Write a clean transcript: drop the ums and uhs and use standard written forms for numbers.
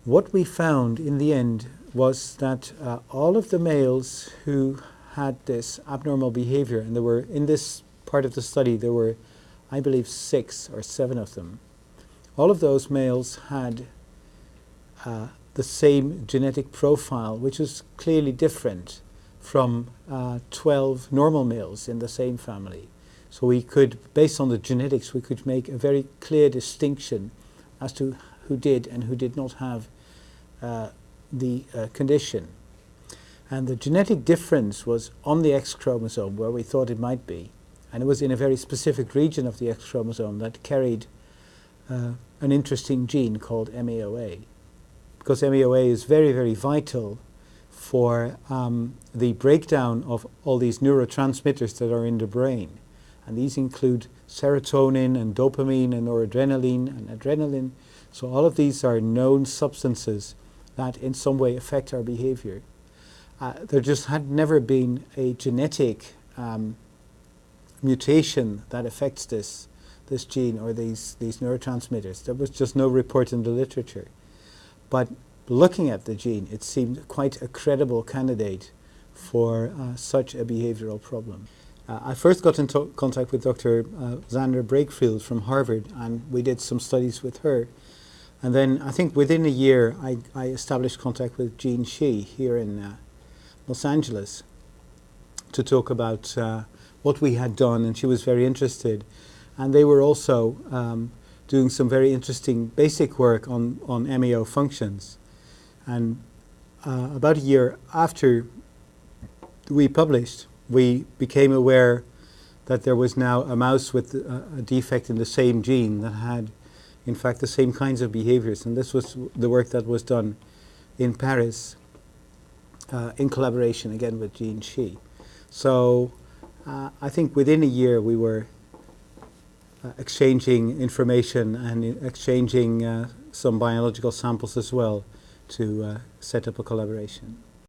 What we found in the end was that all of the males who had this abnormal behavior, and there were, in this part of the study, there were, I believe, 6 or 7 of them. All of those males had the same genetic profile, which was clearly different from 12 normal males in the same family. So we could, based on the genetics, we could make a very clear distinction as to who did and who did not have the condition. And the genetic difference was on the X chromosome, where we thought it might be, and it was in a very specific region of the X chromosome that carried an interesting gene called MAO A, because MAO A is very, very vital for the breakdown of all these neurotransmitters that are in the brain. And these include serotonin and dopamine and noradrenaline and adrenaline. So all of these are known substances that in some way affect our behavior. There just had never been a genetic mutation that affects this gene or these neurotransmitters. There was just no report in the literature. But looking at the gene, it seemed quite a credible candidate for such a behavioral problem. I first got in contact with Dr. Xander Brakefield from Harvard, and we did some studies with her. And then I think within a year I established contact with Shih here in Los Angeles to talk about what we had done, and she was very interested. And they were also doing some very interesting basic work on MAO functions. And about a year after we published, we became aware that there was now a mouse with a defect in the same gene that had, in fact, the same kinds of behaviors. And this was the work that was done in Paris in collaboration, again, with Shih. So I think within a year we were exchanging information and exchanging some biological samples as well to set up a collaboration.